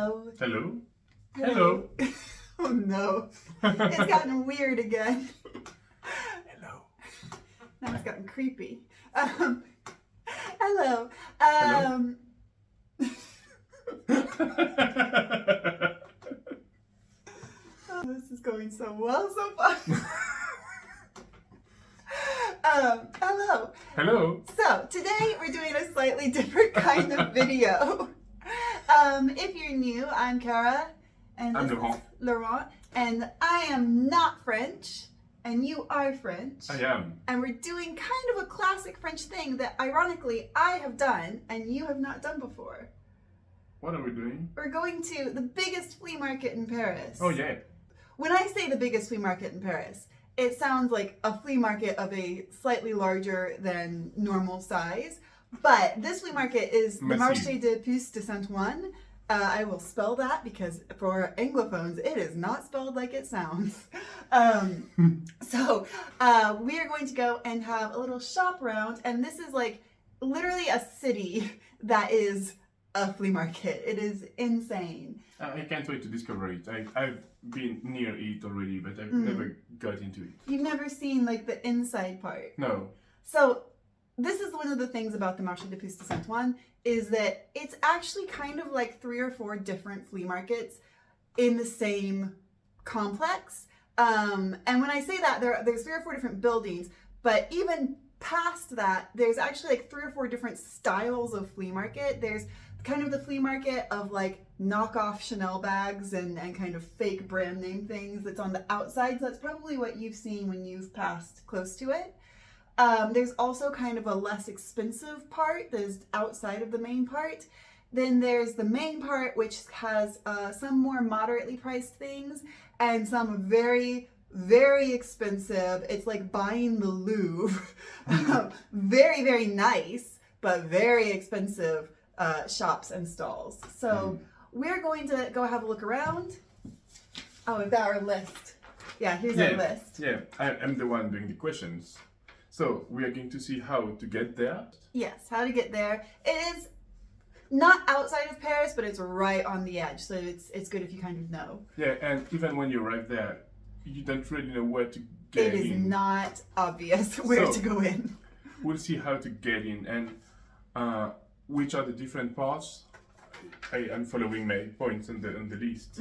Hello. Hello. Hello. Oh no. It's gotten weird again. Hello. Now it's gotten creepy. Hello. Hello. Oh, this is going so well so far. Hello. Hello. So today we're doing a slightly different kind of video. If you're new, I'm Cara, and I'm this Laurent. is Laurent, and I am not French, and you are French. I am. And we're doing kind of a classic French thing that, ironically, I have done and you have not done before. What are we doing? We're going to the biggest flea market in Paris. Oh yeah. When I say the biggest flea market in Paris, it sounds like a flea market of a slightly larger than normal size. But this flea market is the Marche de Puces de Saint-Ouen. I will spell that because for Anglophones, it is not spelled like it sounds. So we are going to go and have a little shop around, and this is like literally a city that is a flea market. It is insane. I can't wait to discover it. I've been near it already, but I've never got into it. You've never seen like the inside part. No. So this is one of the things about the Marche de Puces de Saint-Ouen is that it's actually kind of like 3 or 4 different flea markets in the same complex. And when I say that, there's 3 or 4 different buildings, but even past that, there's actually like 3 or 4 different styles of flea market. There's kind of the flea market of like knockoff Chanel bags and kind of fake brand name things that's on the outside. So that's probably what you've seen when you've passed close to it. There's also kind of a less expensive part that is outside of the main part. Then there's the main part, which has some more moderately priced things and some very, very expensive. It's like buying the Louvre. Very, very nice, but very expensive shops and stalls. So we're going to go have a look around. Oh, we've got our list. Yeah, here's our list. Yeah, I'm the one doing the questions. So we are going to see how to get there. Yes, how to get there. It is not outside of Paris, but it's right on the edge. So it's good if you kind of know. Yeah, and even when you arrive there, you don't really know where to get in. It is not obvious where to go in. We'll see how to get in and which are the different parts. I'm following my points on the list.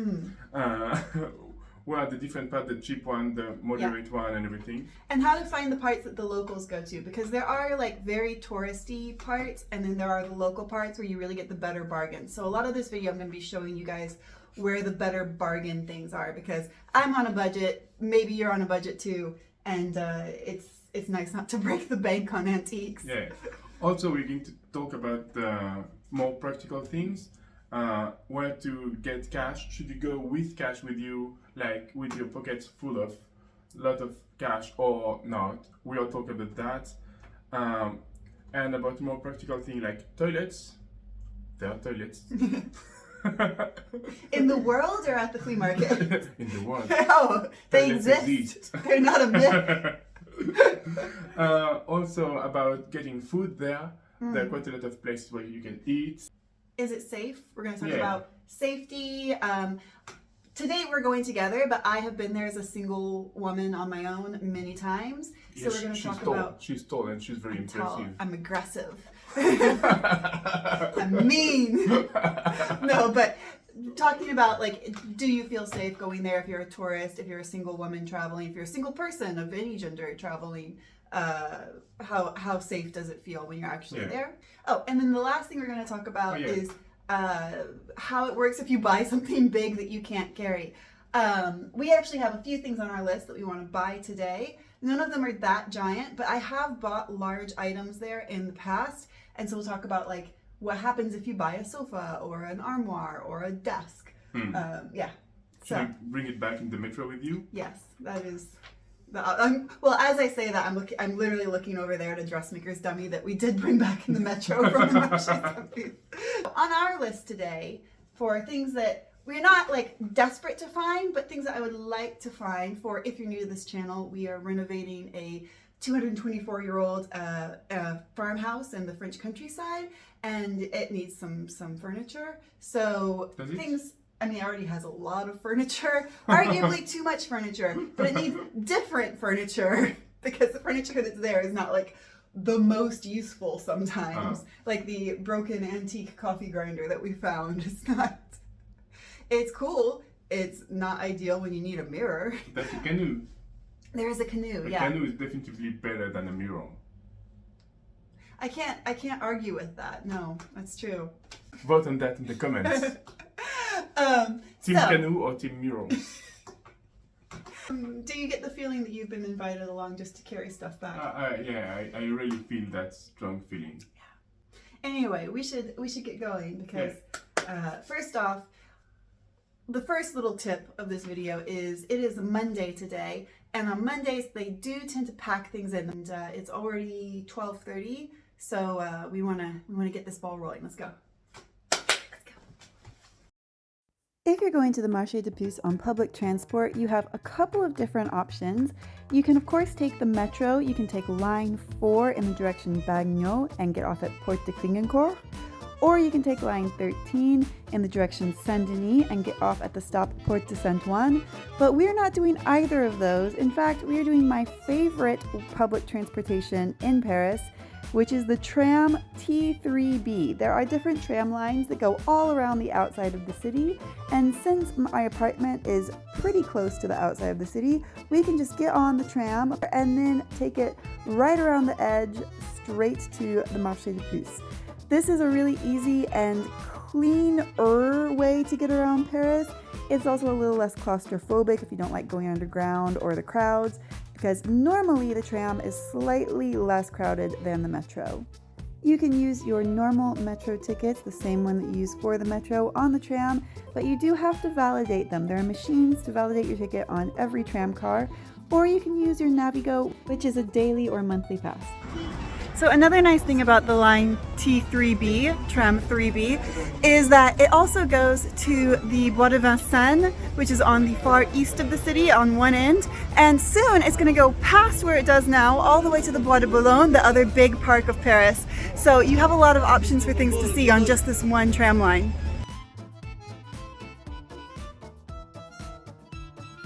What are the different parts, the cheap one, the moderate one, and everything. And how to find the parts that the locals go to, because there are like very touristy parts, and then there are the local parts where you really get the better bargains. So a lot of this video I'm going to be showing you guys where the better bargain things are, because I'm on a budget, maybe you're on a budget too, and it's nice not to break the bank on antiques. Yeah. Also, we're going to talk about the more practical things. Where to get cash. Should you go with cash with you, like with your pockets full of a lot of cash, or not? We will talk about that. And about more practical thing like toilets. There are toilets. In the world or at the flea market? In the world. Oh, they Toilets exist. They're not a myth. Also about getting food there. There are quite a lot of places where you can eat. Is it safe? We're going to talk about safety. Today we're going together, but I have been there as a single woman on my own many times. So we're going to talk about... She's tall and she's very impressive. I'm aggressive. I'm mean. No, but talking about like, do you feel safe going there if you're a tourist, if you're a single woman traveling, if you're a single person of any gender traveling? How safe does it feel when you're actually there? Oh, and then the last thing we're going to talk about is how it works if you buy something big that you can't carry. We actually have a few things on our list that we want to buy today. None of them are that giant, but I have bought large items there in the past, and so we'll talk about like what happens if you buy a sofa or an armoire or a desk. Yeah. Should you bring it back in the metro with you? Yes, that is. Well, as I say that, I'm literally looking over there at a dressmaker's dummy that we did bring back in the metro from the Marche. On our list today, for things that we're not like desperate to find, but things that I would like to find for, if you're new to this channel, we are renovating a 224-year-old farmhouse in the French countryside, and it needs some furniture. So Does it? things. I mean, it already has a lot of furniture, arguably too much furniture, but it needs different furniture because the furniture that's there is not like the most useful sometimes. Like the broken antique coffee grinder that we found is not. It's cool. It's not ideal when you need a mirror. That's a canoe. There is a canoe, A yeah. canoe is definitely better than a mirror. I can't argue with that. No, that's true. Vote on that in the comments. Team So, canoe or team mirror? do you get the feeling that you've been invited along just to carry stuff back? Yeah, I really feel that strong feeling. Anyway, we should get going because first off, the first little tip of this video is it is Monday today, and on Mondays they do tend to pack things in, and it's already 12:30, so we wanna get this ball rolling. Let's go. If you're going to the Marche de Puces on public transport, you have a couple of different options. You can of course take the metro. You can take line 4 in the direction Bagneux and get off at Porte de Clingencourt. Or you can take line 13 in the direction Saint-Denis and get off at the stop Porte de Saint-Ouen. But we're not doing either of those. In fact, we are doing my favorite public transportation in Paris, which is the tram T3B. There are different tram lines that go all around the outside of the city, and since my apartment is pretty close to the outside of the city, we can just get on the tram and then take it right around the edge straight to the Marche de Puces. This is a really easy and cleaner way to get around Paris. It's also a little less claustrophobic if you don't like going underground or the crowds, because normally the tram is slightly less crowded than the metro. You can use your normal metro tickets, the same one that you use for the metro, on the tram, but you do have to validate them. There are machines to validate your ticket on every tram car, or you can use your Navigo, which is a daily or monthly pass. So another nice thing about the line T3B, tram 3B, is that it also goes to the Bois de Vincennes, which is on the far east of the city on one end, and soon it's going to go past where it does now, all the way to the Bois de Boulogne, the other big park of Paris. So you have a lot of options for things to see on just this one tram line.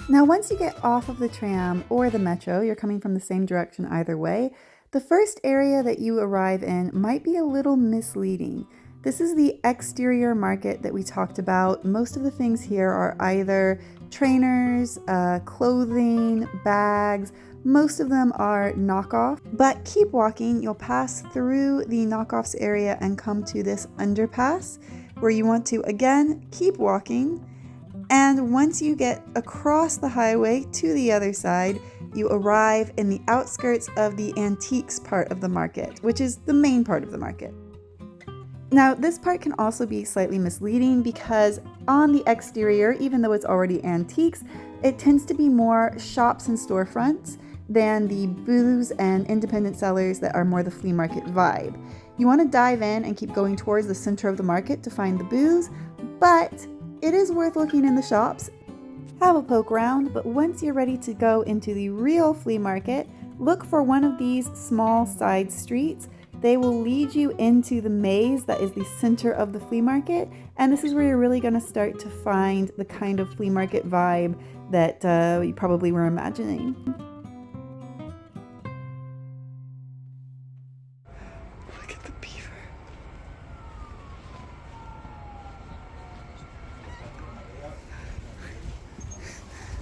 Now once you get off of the tram or the metro, you're coming from the same direction either way, the first area that you arrive in might be a little misleading. This is the exterior market that we talked about. Most of the things here are either trainers, clothing, bags. Most of them are knockoff, but keep walking. You'll pass through the knockoffs area and come to this underpass where you want to, again, keep walking. And once you get across the highway to the other side, you arrive in the outskirts of the antiques part of the market, which is the main part of the market. Now, this part can also be slightly misleading because on the exterior, even though it's already antiques, it tends to be more shops and storefronts than the booths and independent sellers that are more the flea market vibe. You want to dive in and keep going towards the center of the market to find the booths, but it is worth looking in the shops. Have a poke around, but once you're ready to go into the real flea market, look for one of these small side streets. They will lead you into the maze that is the center of the flea market, and this is where you're really going to start to find the kind of flea market vibe that you probably were imagining. Look at the beaver.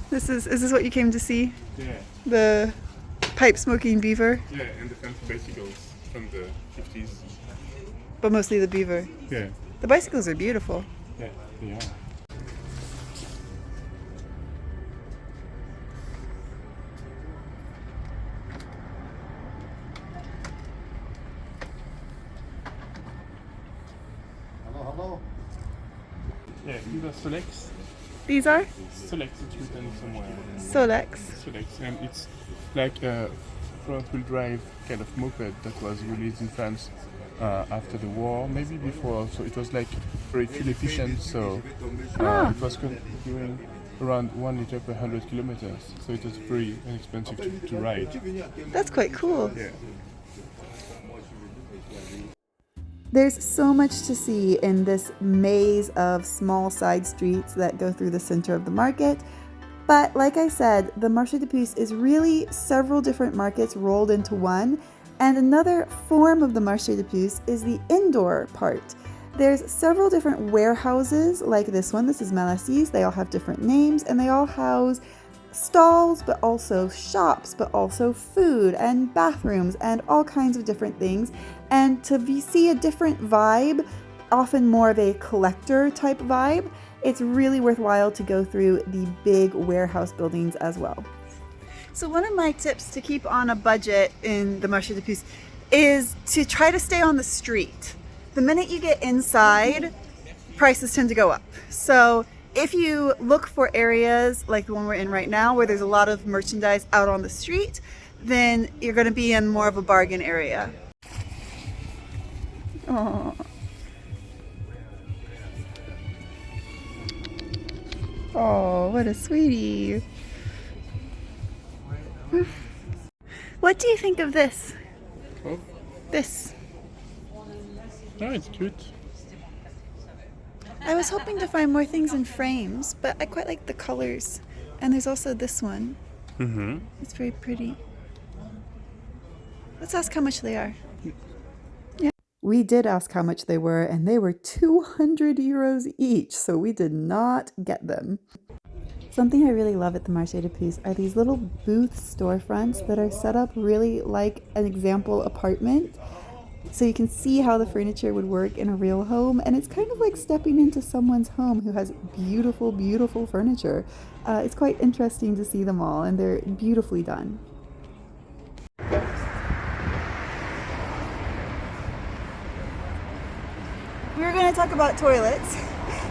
Is this what you came to see? Yeah. The pipe smoking beaver? Yeah, and the fancy bicycles from the 50s. But mostly the beaver. Yeah. The bicycles are beautiful. Yeah, they are. Hello. Yeah, these are Solex. These are? Solex, it's written somewhere. Solex. Solex, and it's like a front-wheel drive kind of moped that was released in France after the war, maybe before. So it was like very fuel efficient. So it was doing around 1 liter per 100 kilometers. So it was very inexpensive to ride. That's quite cool. Yeah. There's so much to see in this maze of small side streets that go through the center of the market. But like I said, the Marché des Puces is really several different markets rolled into one. And another form of the Marché des Puces is the indoor part. There's several different warehouses like this one. This is Malassis. They all have different names and they all house stalls, but also shops, but also food and bathrooms and all kinds of different things. And to see a different vibe, often more of a collector type vibe, it's really worthwhile to go through the big warehouse buildings as well. So one of my tips to keep on a budget in the Marché des Puces is to try to stay on the street. The minute you get inside, prices tend to go up. So if you look for areas like the one we're in right now, where there's a lot of merchandise out on the street, then you're going to be in more of a bargain area. Oh, oh, what a sweetie. What do you think of this? Oh. This. Oh, it's cute. I was hoping to find more things in frames, but I quite like the colors. And there's also this one. Mm-hmm. It's very pretty. Let's ask how much they are. Yeah. We did ask how much they were, and they were 200 euros each, so we did not get them. Something I really love at the Marché des Puces are these little booth storefronts that are set up really like an example apartment. So you can see how the furniture would work in a real home, and it's kind of like stepping into someone's home who has beautiful, beautiful furniture. It's quite interesting to see them all, and they're beautifully done. We're going to talk about toilets.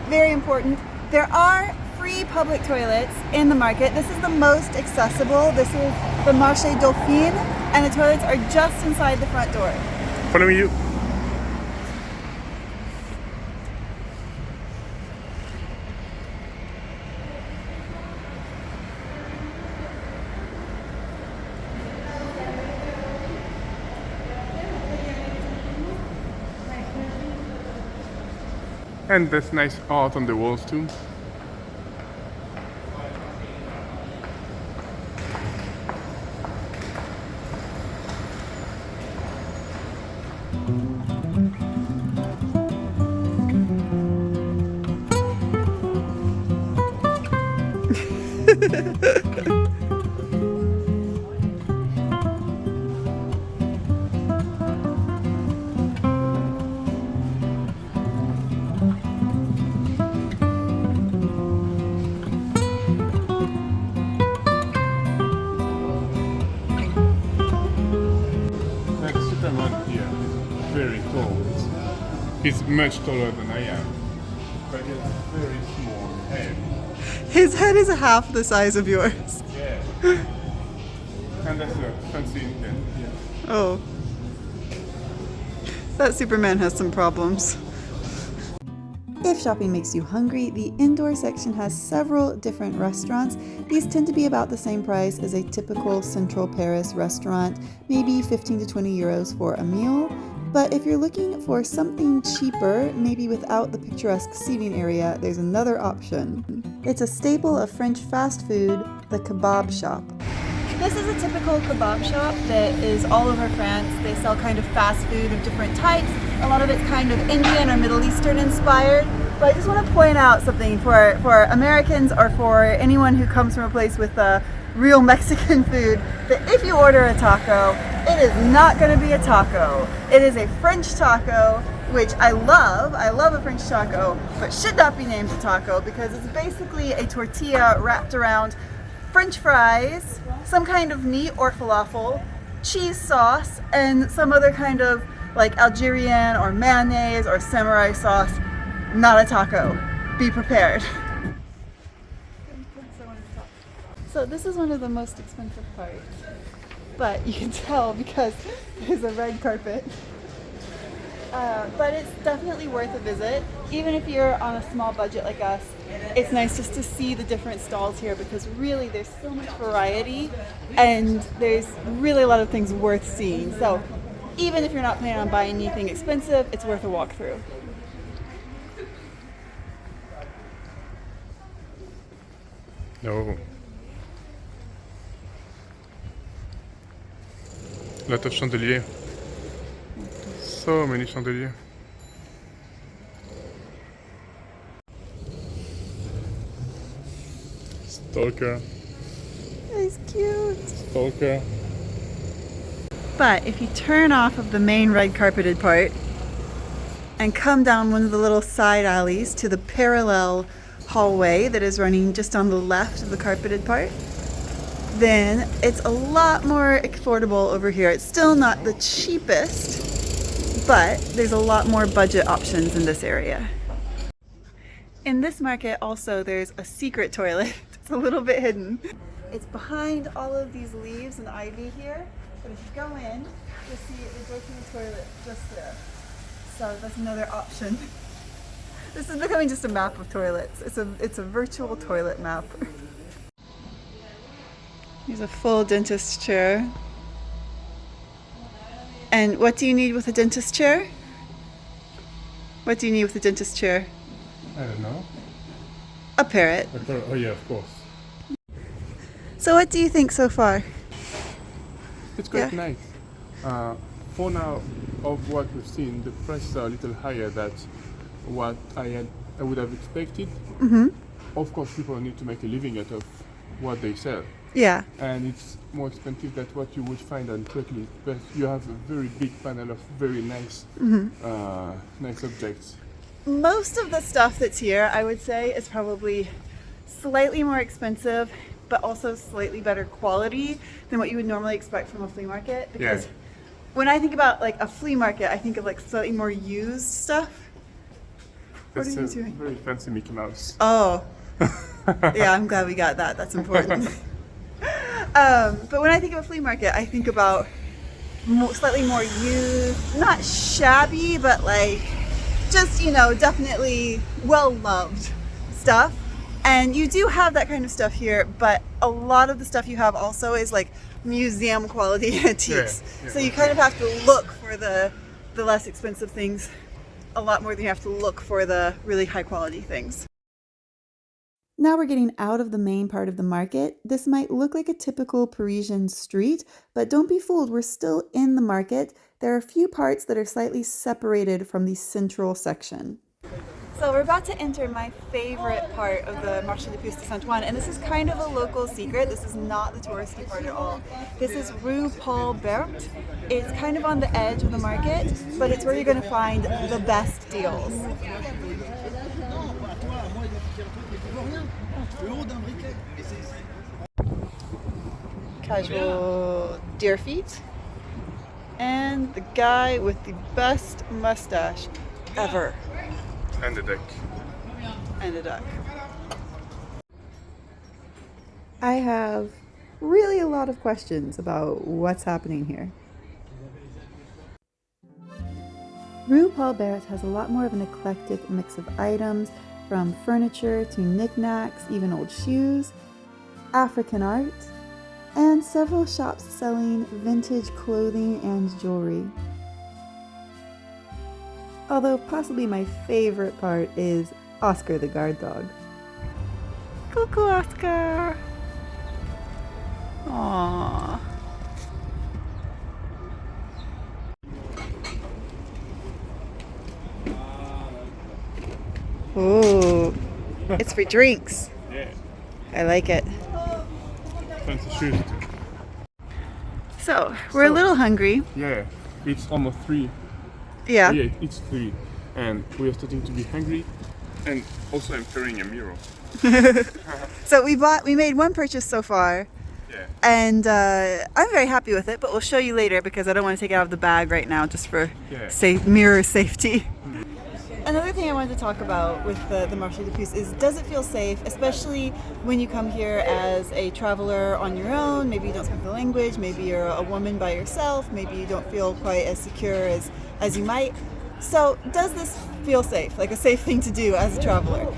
Very important. There are free public toilets in the market. This is the most accessible. This is the Marché Dauphine, and the toilets are just inside the front door. Follow you. And there's nice art on the walls too. Very tall. He's much taller than I am, but he has a very small head. His head is half the size of yours. Yeah. And that's a fancy intent. Yeah. Oh. That Superman has some problems. If shopping makes you hungry, the indoor section has several different restaurants. These tend to be about the same price as a typical Central Paris restaurant, maybe 15 to 20 euros for a meal. But if you're looking for something cheaper, maybe without the picturesque seating area, there's another option. It's a staple of French fast food, the kebab shop. This is a typical kebab shop that is all over France. They sell kind of fast food of different types. A lot of it's kind of Indian or Middle Eastern inspired. But I just want to point out something for Americans or for anyone who comes from a place with real Mexican food, that if you order a taco, it is not going to be a taco. It is a French taco, which I love. I love a French taco, but should not be named a taco because it's basically a tortilla wrapped around French fries, some kind of meat or falafel, cheese sauce, and some other kind of like Algerian or mayonnaise or samurai sauce. Not a taco. Be prepared. So this is one of the most expensive parts, but you can tell because there's a red carpet. But it's definitely worth a visit. Even if you're on a small budget like us, it's nice just to see the different stalls here because really there's so much variety and there's really a lot of things worth seeing. So even if you're not planning on buying anything expensive, it's worth a walk through. No. Lot of chandeliers. So many chandeliers. Stalker. He's cute. Stalker. But if you turn off of the main red carpeted part and come down one of the little side alleys to the parallel hallway that is running just on the left of the carpeted part, then it's a lot more affordable over here. It's still not the cheapest, but there's a lot more budget options in this area. In this market also there's a secret toilet. It's a little bit hidden. It's behind all of these leaves and ivy here, but if you go in, you'll see the working toilet just there. So that's another option. This is becoming just a map of toilets. It's a virtual toilet map. Here's a full dentist chair. And what do you need with a dentist chair? What do you need with a dentist chair? I don't know. A parrot. Oh yeah, of course. So what do you think so far? It's quite Yeah. nice. For now, of what we've seen, the prices are a little higher than what I would have expected. Mm-hmm. Of course, people need to make a living out of what they sell, Yeah. and it's more expensive than what you would find on Craigslist. But you have a very big panel of very nice, nice objects. Most of the stuff that's here, I would say, is probably slightly more expensive, but also slightly better quality than what you would normally expect from a flea market. Because Yeah. when I think about like a flea market, I think of like slightly more used stuff. What That's are you a doing? very fancy Mickey Mouse. Oh, yeah, I'm glad we got that. That's important. But when I think of a flea market, I think about slightly more used, not shabby, but like just, you know, definitely well-loved stuff. And you do have that kind of stuff here, but a lot of the stuff you have also is like museum quality antiques. Yeah. So you kind of have to look for the less expensive things a lot more than you have to look for the really high quality things. Now we're getting out of the main part of the market. This might look like a typical Parisian street, but don't be fooled, we're still in the market. There are a few parts that are slightly separated from the central section. So we're about to enter my favorite part of the Marche des Puces de Saint-Ouen, and this is kind of a local secret. This is not the touristy part at all. This is Rue Paul. It's kind of on the edge of the market, but it's where you're going to find the best deals. Casual deer feet, and the guy with the best mustache ever. And the deck. And a duck. I have really a lot of questions about what's happening here. Rue Paul has a lot more of an eclectic mix of items, from furniture to knickknacks, even old shoes, African art, and several shops selling vintage clothing and jewelry. Although possibly my favorite part is Oscar the guard dog. Cuckoo, Oscar! Aww. Ooh, it's for drinks. Yeah. I like it. Fancy shoes too. So, we're a little hungry. Yeah, it's almost 3. Yeah. Yeah, it's 3. And we are starting to be hungry. And also I'm carrying a mirror. So we made one purchase so far. Yeah. And I'm very happy with it, but we'll show you later because I don't want to take it out of the bag right now just for mirror safety. Another thing I wanted to talk about with the Marche des Puces is, does it feel safe, especially when you come here as a traveler on your own? Maybe you don't speak the language, maybe you're a woman by yourself, maybe you don't feel quite as secure as you might. So does this feel safe, like a safe thing to do as a traveler?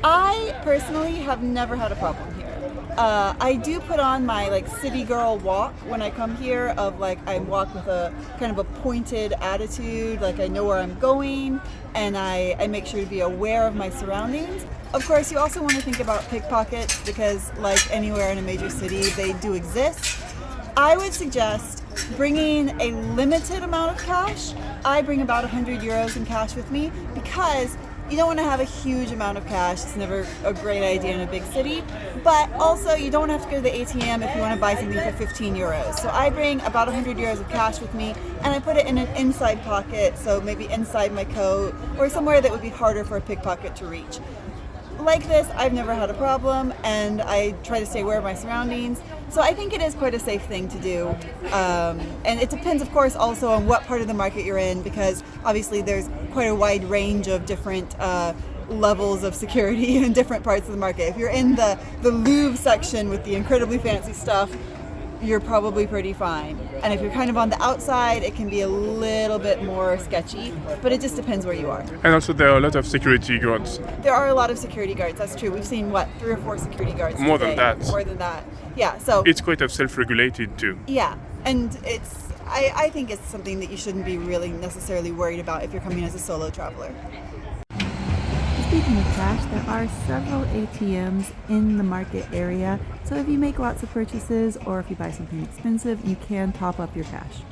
I personally have never had a problem here. I do put on my like city girl walk when I come here, of like I walk with a kind of a pointed attitude, like I know where I'm going, and I make sure to be aware of my surroundings. Of course, you also want to think about pickpockets, because like anywhere in a major city, they do exist. I would suggest bringing a limited amount of cash. I bring about 100 euros in cash with me, because you don't want to have a huge amount of cash. It's never a great idea in a big city. But also, you don't have to go to the ATM if you want to buy something for 15 euros. So I bring about 100 euros of cash with me, and I put it in an inside pocket, so maybe inside my coat, or somewhere that would be harder for a pickpocket to reach. Like this, I've never had a problem, and I try to stay aware of my surroundings. So I think it is quite a safe thing to do. And it depends, of course, also on what part of the market you're in, because obviously there's quite a wide range of different levels of security in different parts of the market. If you're in the Louvre section with the incredibly fancy stuff, you're probably pretty fine. And if you're kind of on the outside, it can be a little bit more sketchy, but it just depends where you are. And also there are a lot of security guards. There are a lot of security guards, that's true. We've seen, 3 or 4 security guards More today. than that. More than that. Yeah, so... It's quite self-regulated too. Yeah, and I think it's something that you shouldn't be really necessarily worried about if you're coming as a solo traveler. Speaking of cash, there are several ATMs in the market area, so if you make lots of purchases or if you buy something expensive, you can top up your cash.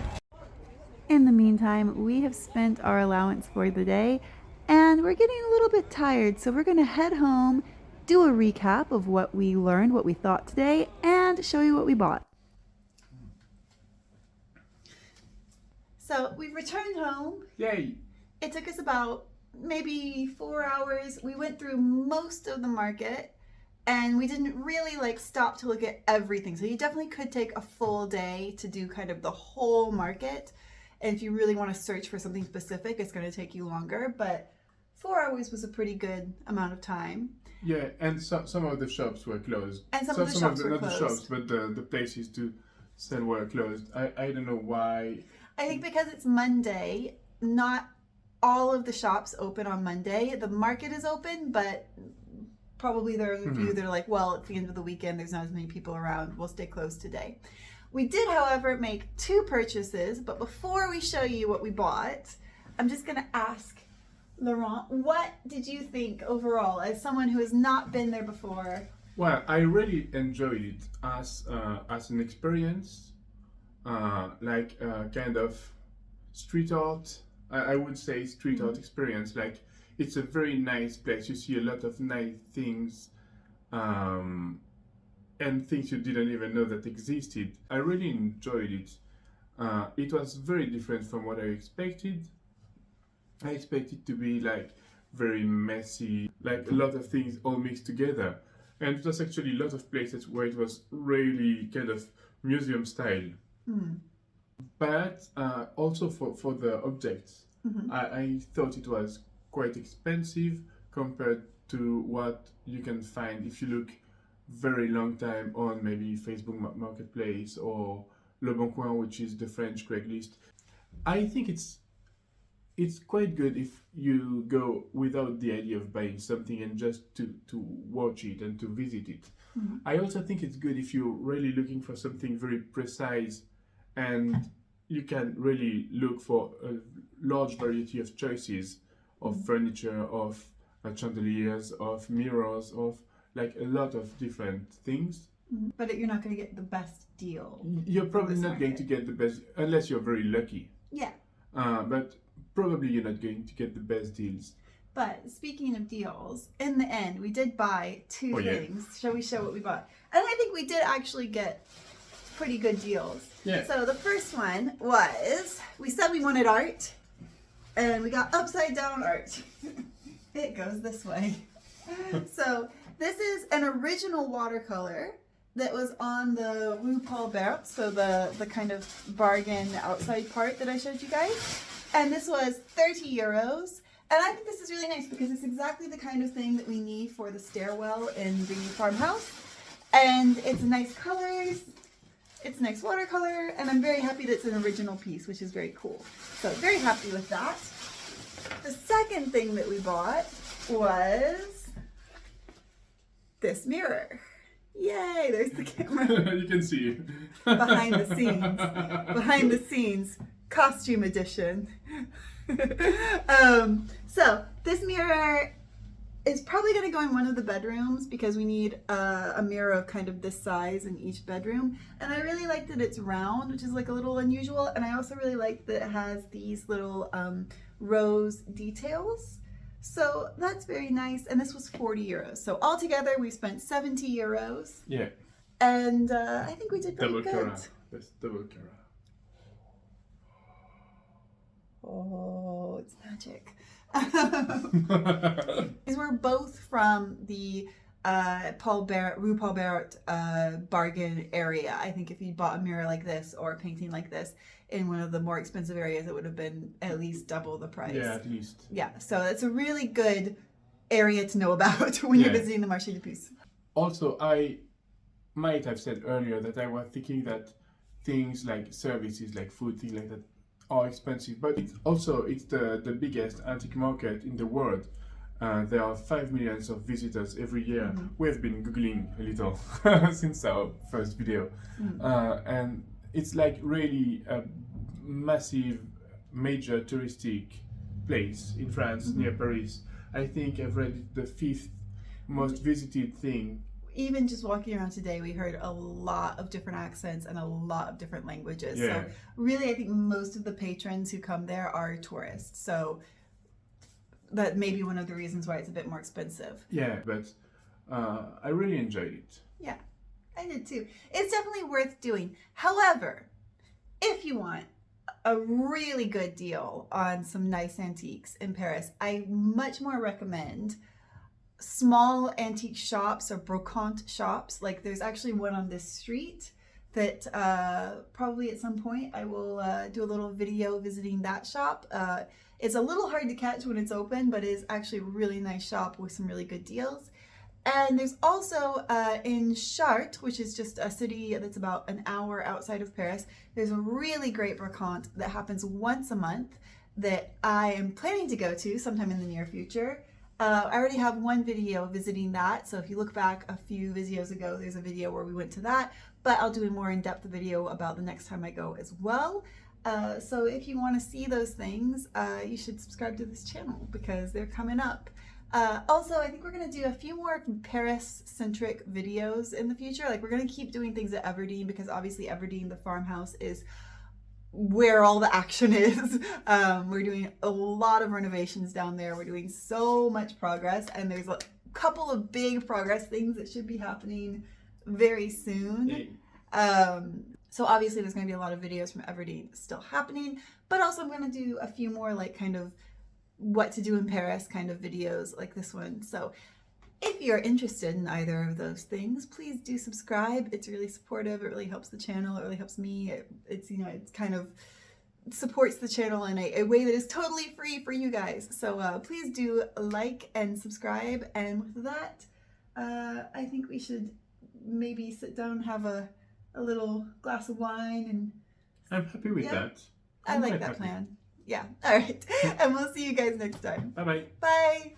In the meantime, we have spent our allowance for the day, and we're getting a little bit tired, so we're going to head home, do a recap of what we learned, what we thought today, and show you what we bought. So we've returned home. Yay! It took us about maybe 4 hours. We went through most of the market, and we didn't really like stop to look at everything. So you definitely could take a full day to do kind of the whole market. And if you really want to search for something specific, it's going to take you longer. But 4 hours was a pretty good amount of time. Yeah, and some of the shops were closed. And some of the shops were not closed. the shops, but the places to sell were closed. I don't know why. I think because it's Monday, not all of the shops open on Monday. The market is open, but probably there are a few that are like, well, it's the end of the weekend, there's not as many people around, we'll stay closed today. We did, however, make 2 purchases, but before we show you what we bought, I'm just going to ask Laurent, what did you think overall, as someone who has not been there before? Well, I really enjoyed it as an experience, like kind of street art. I would say street art experience. Like, it's a very nice place. You see a lot of nice things, and things you didn't even know that existed. I really enjoyed it. It was very different from what I expected. I expected to be like very messy, like a lot of things all mixed together. And it was actually a lot of places where it was really kind of museum style. But also for the objects, I thought it was quite expensive compared to what you can find if you look very long time on maybe Facebook Marketplace or Le Bon Coin, which is the French Craigslist. I think it's quite good if you go without the idea of buying something and just to watch it and to visit it. I also think it's good if you're really looking for something very precise, and you can really look for a large variety of choices of furniture, of chandeliers, of mirrors, of like a lot of different things. But you're not going to get the best deal. You're probably not going to get the best, unless you're very lucky. Yeah. But probably you're not going to get the best deals. But speaking of deals, in the end, we did buy 2 yeah. things. Shall we show what we bought? And I think we did actually get pretty good deals. Yeah. So the first one was, we said we wanted art, and we got upside down art. It goes this way. So this is an original watercolor that was on the Rue Paul, so the kind of bargain outside part that I showed you guys. And this was 30 euros. And I think this is really nice because it's exactly the kind of thing that we need for the stairwell in the farmhouse. And it's nice colors, it's nice watercolor, and I'm very happy that it's an original piece, which is very cool. So very happy with that. The second thing that we bought was this mirror. Yay, there's the camera. You can see. Behind the scenes. Behind the scenes. Costume edition. So this mirror is probably going to go in one of the bedrooms because we need a mirror of kind of this size in each bedroom. And I really like that it's round, which is like a little unusual. And I also really like that it has these little rose details. So that's very nice. And this was 40 euros. So altogether we spent 70 euros. Yeah. And I think we did pretty Double good. Cara. That's double Cara. Oh, it's magic. These were both from the Rue Paul bargain area. I think if you bought a mirror like this or a painting like this in one of the more expensive areas, it would have been at least double the price. Yeah, at least. Yeah, so it's a really good area to know about when you're visiting the Marche des Puces. Also, I might have said earlier that I was thinking that things like services, like food, things like that, are expensive, but it's the biggest antique market in the world. There are 5 million of visitors every year. Mm-hmm. We have been googling a little since our first video, and it's like really a massive, major touristic place in France near Paris. I think I've read the 5th most visited thing. Even just walking around today, we heard a lot of different accents and a lot of different languages. Yeah. So really, I think most of the patrons who come there are tourists. So that may be one of the reasons why it's a bit more expensive. Yeah, but I really enjoyed it. Yeah, I did too. It's definitely worth doing. However, if you want a really good deal on some nice antiques in Paris, I much more recommend small antique shops or brocante shops. Like there's actually one on this street that probably at some point I will do a little video visiting that shop. It's a little hard to catch when it's open, but it is actually a really nice shop with some really good deals. And there's also in Chartres, which is just a city that's about an hour outside of Paris, there's a really great brocante that happens once a month that I am planning to go to sometime in the near future. I already have one video visiting that, so if you look back a few videos ago, there's a video where we went to that, but I'll do a more in-depth video about the next time I go as well. So if you want to see those things, you should subscribe to this channel because they're coming up. Also, I think we're going to do a few more Paris-centric videos in the future. Like, we're going to keep doing things at Everdeen because obviously Everdeen, the farmhouse, is where all the action is. We're doing a lot of renovations down there. We're doing so much progress, and there's a couple of big progress things that should be happening very soon. So obviously there's going to be a lot of videos from Everdeen still happening, but also I'm going to do a few more like kind of what to do in Paris kind of videos like this one. So if you're interested in either of those things, please do subscribe. It's really supportive. It really helps the channel. It really helps me. It's, you know, it's kind of supports the channel in a way that is totally free for you guys. So please do like and subscribe. And with that, I think we should maybe sit down and have a little glass of wine. And I'm happy with that. I like that plan. Yeah. All right. And we'll see you guys next time. Bye-bye. Bye.